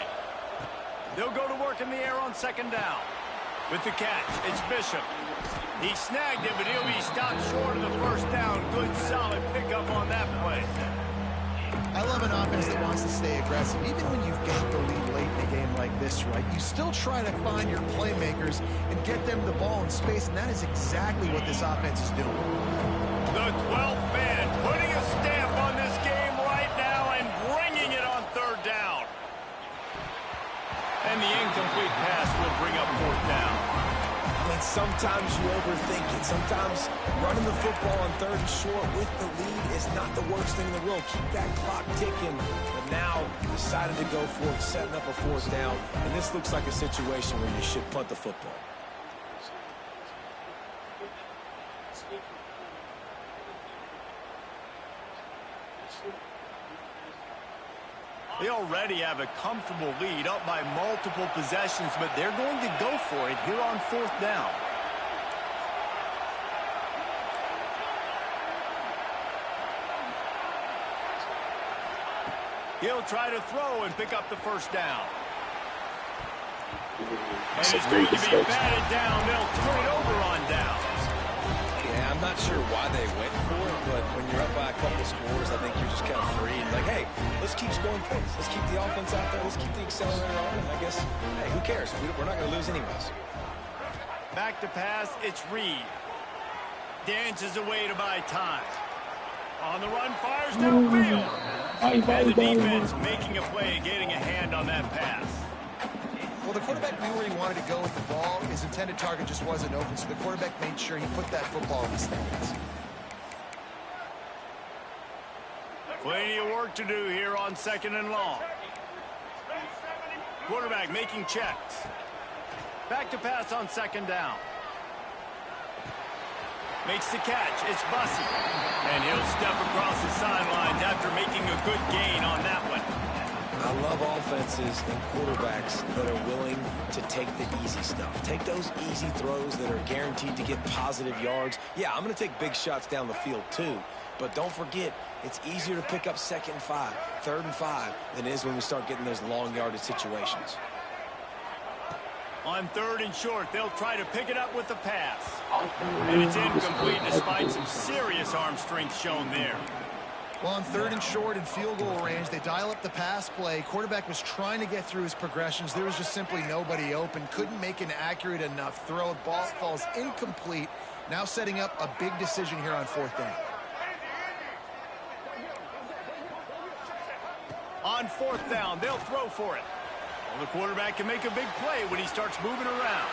They'll go to work in the air on second down. With the catch, it's Bishop. He snagged it, but he'll be stopped short of the first down. Good, solid pickup on that play. I love an offense that wants to stay aggressive. Even when you've got the lead late in a game like this, right, you still try to find your playmakers and get them the ball in space, and that is exactly what this offense is doing. The 12th man putting a stamp on this game right now and bringing it on third down. And the incomplete pass will bring up fourth down. I mean, sometimes you overthink it. Sometimes running the football on third and short with the lead is not the worst thing in the world. Keep that clock ticking. But now decided to go for it, setting up a fourth down. And this looks like a situation where you should punt the football. They already have a comfortable lead up by multiple possessions, but they're going to go for it here on fourth down. He'll try to throw and pick up the first down. And it's going to be batted down. They'll turn it over on downs. Yeah, I'm not sure why they went for it, but when you're up by a couple scores, I think you're just kind of free. And like, hey, let's keep scoring points. Let's keep the offense out there. Let's keep the accelerator on. And I guess, hey, who cares? We're not going to lose anyways. Back to pass, it's Reed. Dances away to buy time. On the run, fires downfield. And the defense making a play, getting a hand on that pass. Well, the quarterback knew where he wanted to go with the ball. His intended target just wasn't open, so the quarterback made sure he put that football in his hands. Plenty of work to do here on second and long. Quarterback making checks. Back to pass on second down. Makes the catch. It's Bussey. And he'll step across the sidelines after making a good gain on that one. I love offenses and quarterbacks that are willing to take the easy stuff. Take those easy throws that are guaranteed to get positive yards. Yeah, I'm going to take big shots down the field too. But don't forget, it's easier to pick up second and 5, third and 5 than it is when we start getting those long yardage situations. On third and short, they'll try to pick it up with the pass. And it's incomplete despite some serious arm strength shown there. Well, on third and short and field goal range, they dial up the pass play. Quarterback was trying to get through his progressions. There was just simply nobody open. Couldn't make an accurate enough throw. Ball falls incomplete. Now setting up a big decision here on fourth down. On fourth down, they'll throw for it. Well, the quarterback can make a big play when he starts moving around.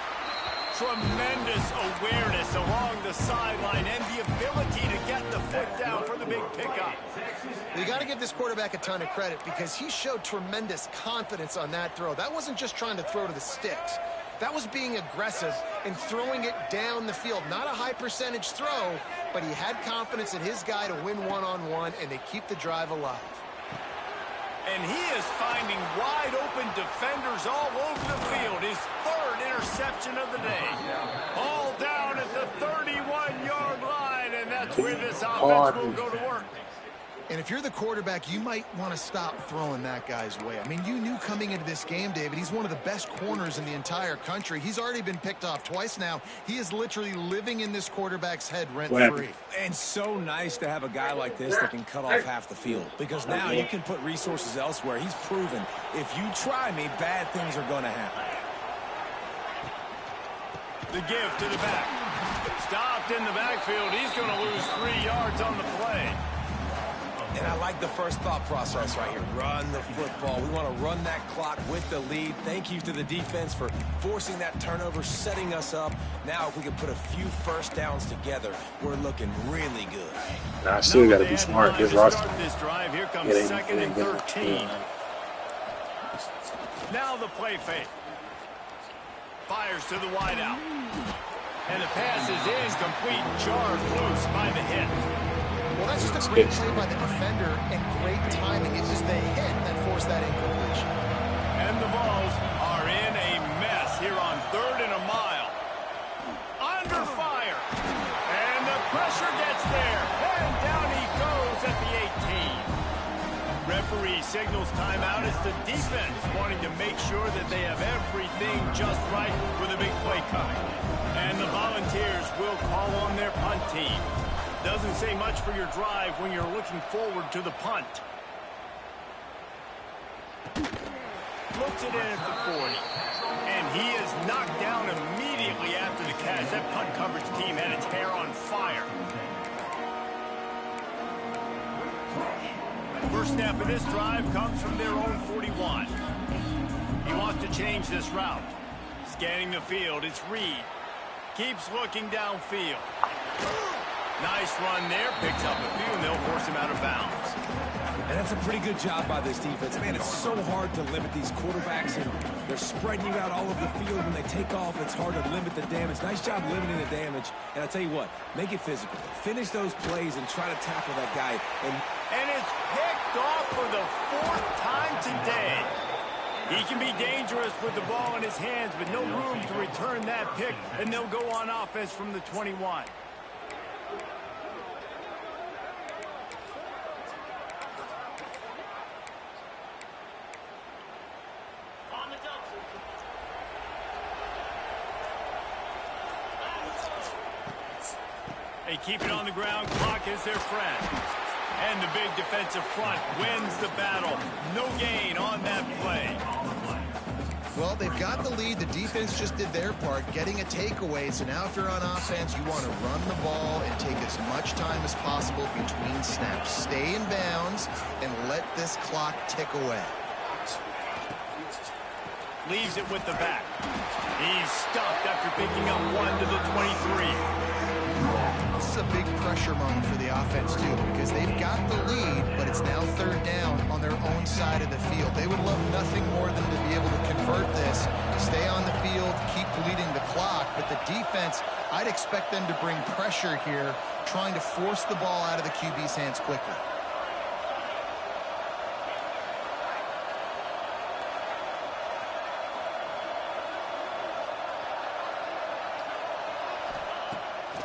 Tremendous awareness along the sideline and the ability to get the foot down for the big pickup. You got to give this quarterback a ton of credit because he showed tremendous confidence on that throw. That wasn't just trying to throw to the sticks. That was being aggressive and throwing it down the field. Not a high percentage throw, but he had confidence in his guy to win one-on-one, and they keep the drive alive. And he is finding wide-open defenders all over the field. His third interception of the day. All down at the 31-yard line, and that's where this offense will go to work. And if you're the quarterback, you might want to stop throwing that guy's way. I mean, you knew coming into this game, David, he's one of the best corners in the entire country. He's already been picked off twice now. He is literally living in this quarterback's head rent-free. And so nice to have a guy like this that can cut off half the field. Because now you can put resources elsewhere. He's proven, if you try me, bad things are going to happen. The give to the back. Stopped in the backfield. He's going to lose 3 yards on the play. And I like the first thought process right here. Run the football. We want to run that clock with the lead. Thank you to the defense for forcing that turnover, setting us up. Now, if we can put a few first downs together, we're looking really good. Nah, I still got to be smart. This roster. This drive. Here comes second and 13. Now the play fake. Fires to the wideout. And the pass is incomplete. Jarred loose by the hit. Well, that's just a great play by the defender and great timing. It was the hit that forced that incompletion. And the Vols are in a mess here on 3rd and a mile. Under fire. And the pressure gets there. And down he goes at the 18. Referee signals timeout as the defense wanting to make sure that they have everything just right with a big play coming. And the Volunteers will call on their punt team. Doesn't say much for your drive when you're looking forward to the punt. Looks it in at the 40. And he is knocked down immediately after the catch. That punt coverage team had its hair on fire. First snap of this drive comes from their own 41. He wants to change this route. Scanning the field, it's Reed. Keeps looking downfield. Nice run there. Picks up a few, and they'll force him out of bounds. And that's a pretty good job by this defense. Man, it's so hard to limit these quarterbacks, and they're spreading you out all over the field. When they take off, it's hard to limit the damage. Nice job limiting the damage. And I'll tell you what, make it physical. Finish those plays and try to tackle that guy. And it's picked off for the 4th time today. He can be dangerous with the ball in his hands, but no room to return that pick, and they'll go on offense from the 21. They keep it on the ground. Clock is their friend. And the big defensive front wins the battle. No gain on that play. Well, they've got the lead. The defense just did their part, getting a takeaway. So now if you're on offense, you want to run the ball and take as much time as possible between snaps. Stay in bounds and let this clock tick away. Leaves it with the back. He's stuffed after picking up 1 to the 23. This is a big pressure moment for the offense, too, because they've got the lead, but it's now 3rd down on their own side of the field. They would love nothing more than to be able to convert this, stay on the field, keep bleeding the clock. But the defense, I'd expect them to bring pressure here, trying to force the ball out of the QB's hands quickly.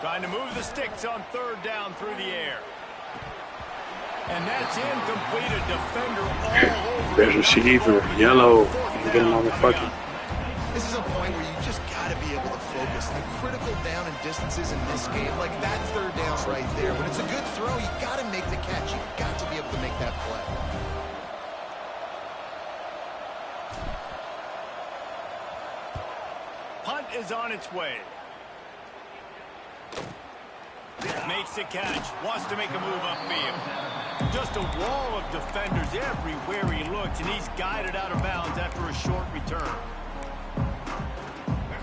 Trying to move the sticks on 3rd down through the air. And that's incomplete. A defender all over. There's receiver, yellow. Get him on the fucking. This is a point where you just got to be able to focus. The critical down and distances in this game, like that 3rd down's right there. When it's a good throw, you got to make the catch. You got to be able to make that play. Punt is on its way. Makes the catch, wants to make a move upfield. Just a wall of defenders everywhere he looks, and he's guided out of bounds after a short return.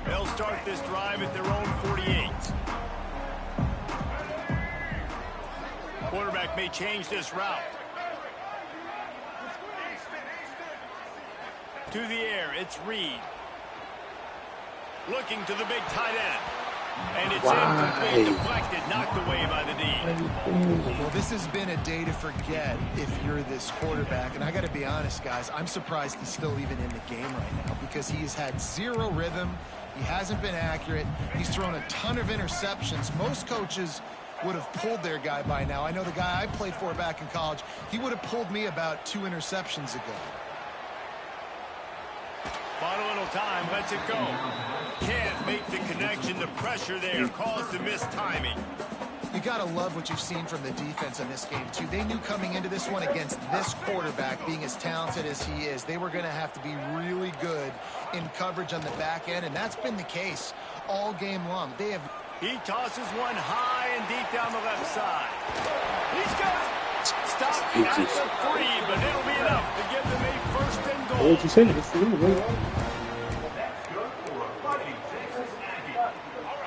They'll start this drive at their own 48. Quarterback may change this route. To the air, it's Reed. Looking to the big tight end. And it's incomplete, deflected, knocked away by the D. Well, this has been a day to forget if you're this quarterback. And I got to be honest, guys, I'm surprised he's still even in the game right now because he has had 0 rhythm. He hasn't been accurate. He's thrown a ton of interceptions. Most coaches would have pulled their guy by now. I know the guy I played for back in college, he would have pulled me about 2 interceptions ago. Bought a little time, lets it go. Can't make the connection. The pressure there caused the missed timing. You got to love what you've seen from the defense in this game, too. They knew coming into this one against this quarterback, being as talented as he is, they were going to have to be really good in coverage on the back end, and that's been the case all game long. They have He tosses one high and deep down the left side. He's got it. Stop at the 3, but it'll be enough to give them a first and goal. What you say? It's the move,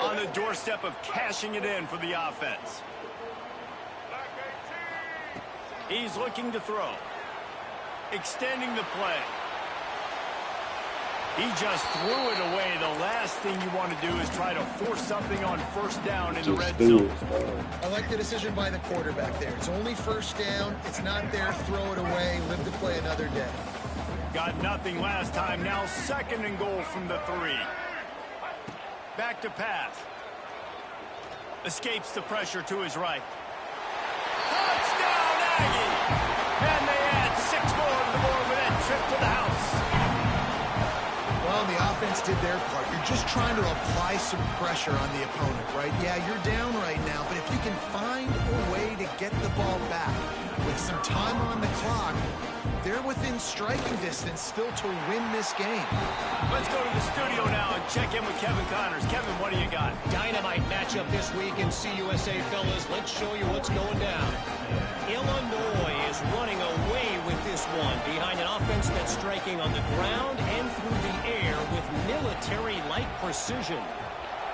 On the doorstep of cashing it in for the offense. He's looking to throw. Extending the play. He just threw it away. The last thing you want to do is try to force something on first down in the red zone. I like the decision by the quarterback there. It's only first down. It's not there. Throw it away. Live to play another day. Got nothing last time. Now second and goal from the 3. Back to pass. Escapes the pressure to his right. Touchdown, Aggie! And they add 6 more to the board with that trip to the house. Well, the offense did their part. You're just trying to apply some pressure on the opponent, right? Yeah, you're down right now, but if you can find a way to get the ball back with some time on the clock, they're within striking distance still to win this game. Let's go to the studio now and check in with Kevin Connors. Kevin, what do you got? Dynamite matchup this week in CUSA, fellas. Let's show you what's going down. Illinois is running away with this one behind an offense that's striking on the ground and through the air with military-like precision.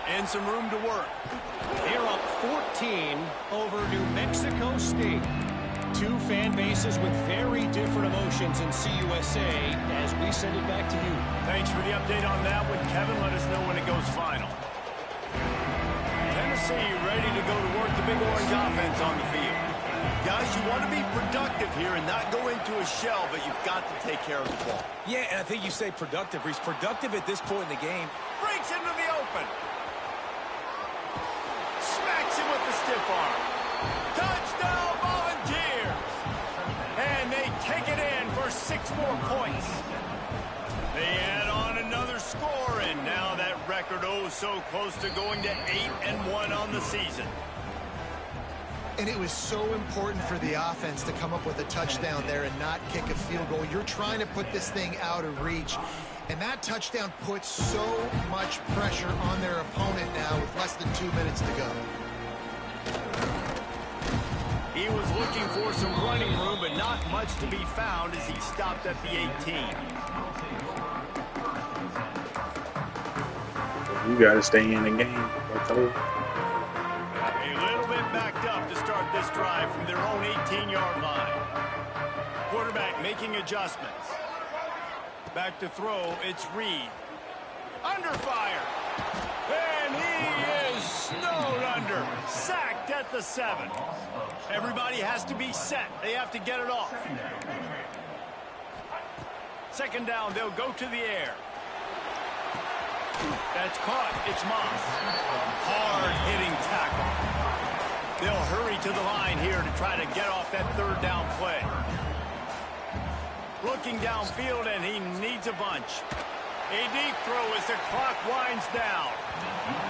And some room to work. They're up 14 over New Mexico State. 2 fan bases with very different emotions in CUSA as we send it back to you. Thanks for the update on that one, Kevin. Let us know when it goes final. Tennessee ready to go to work the big orange offense on the field. Guys, you want to be productive here and not go into a shell, but you've got to take care of the ball. Yeah, and I think you say productive. He's productive at this point in the game. Breaks into the open. Smacks him with the stiff arm. Touchdown, Volunteers! And they take it in for 6 more points. They add on another score, and now that record so close to going to 8-1 on the season. And it was so important for the offense to come up with a touchdown there and not kick a field goal. You're trying to put this thing out of reach. And that touchdown puts so much pressure on their opponent now with less than 2 minutes to go. He was looking for some running room, but not much to be found as he stopped at the 18. You got to stay in the game. That's all. A little bit backed up to start this drive from their own 18-yard line. Quarterback making adjustments. Back to throw, it's Reed. Under fire. And he is snowed under. Sacked at the 7. Everybody has to be set. They have to get it off. Second down, they'll go to the air. That's caught. It's Moss. Hard-hitting tackle. They'll hurry to the line here to try to get off that third down play. Looking downfield, and he needs a bunch. A deep throw as the clock winds down.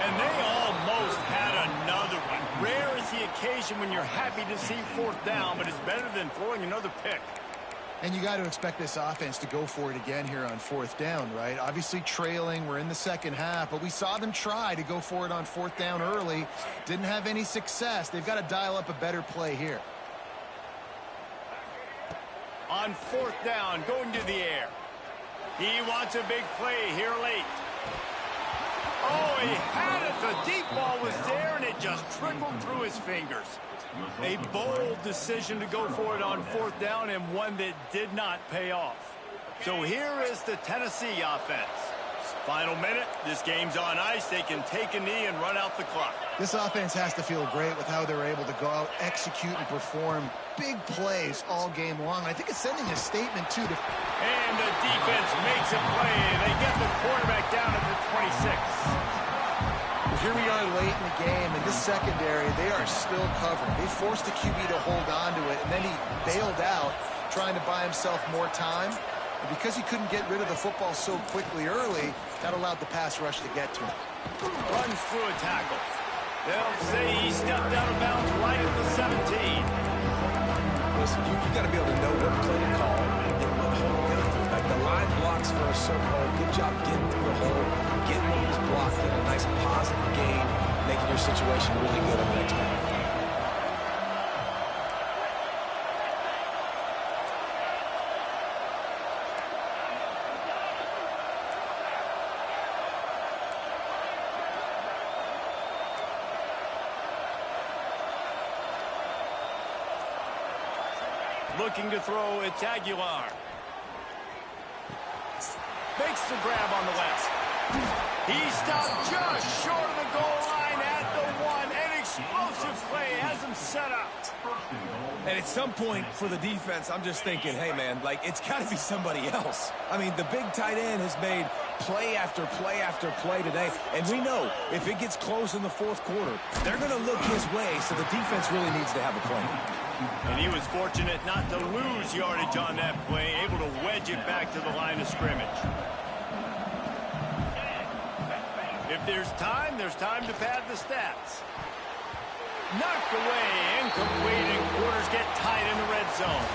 And they almost had another one. Rare is the occasion when you're happy to see 4th down, but it's better than throwing another pick. And you got to expect this offense to go for it again here on 4th down, right? Obviously trailing, we're in the second half, but we saw them try to go for it on 4th down early. Didn't have any success. They've got to dial up a better play here. On 4th down, going to the air. He wants a big play here late. Oh, he had it. The deep ball was there, and it just trickled through his fingers. A bold decision to go for it on 4th down, and one that did not pay off. So here is the Tennessee offense. Final minute. This game's on ice. They can take a knee and run out the clock. This offense has to feel great with how they're able to go out, execute, and perform big plays all game long. I think it's sending a statement, too. And the defense makes a play. They get the quarterback down at the 26. Well, here we are late in the game. In this secondary, they are still covering. They forced the QB to hold on to it, and then he bailed out, trying to buy himself more time. And because he couldn't get rid of the football so quickly early, that allowed the pass rush to get to him. Runs through a tackle. They'll say he stepped out of bounds right at the 17. Listen, you got to be able to know what play to call and what hole to go through. Like the line blocks for a certain hole. Good job getting through the hole, getting what was blocked, and a nice positive gain making your situation really good on the next down. Looking to throw, it's Aguilar. Makes the grab on the left. He stopped just short of the goal line at the 1. An explosive play has him set up. And at some point for the defense, I'm just thinking, hey, man, like, it's got to be somebody else. I mean, the big tight end has made play after play after play today. And we know if it gets close in the fourth quarter, they're going to look his way, so the defense really needs to have a plan. And he was fortunate not to lose yardage on that play, able to wedge it back to the line of scrimmage. If there's time to pad the stats. Knocked away, incomplete, and quarters get tight in the red zone.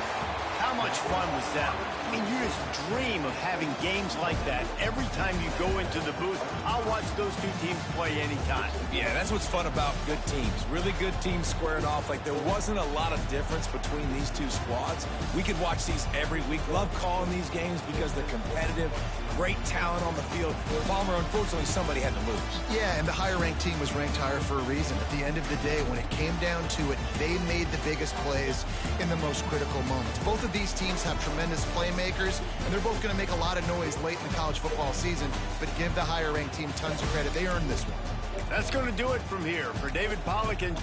How much fun was that? I mean, you just dream of having games like that every time you go into the booth. I'll watch those two teams play anytime. Yeah, that's what's fun about good teams. Really good teams squaring off. Like, there wasn't a lot of difference between these two squads. We could watch these every week. Love calling these games because they're competitive. Great talent on the field. Palmer, unfortunately, somebody had to lose. Yeah, and the higher-ranked team was ranked higher for a reason. At the end of the day, when it came down to it, they made the biggest plays in the most critical moments. Both of these teams have tremendous playmakers, and they're both going to make a lot of noise late in the college football season, but give the higher-ranked team tons of credit. They earned this one. That's going to do it from here. For David Pollack and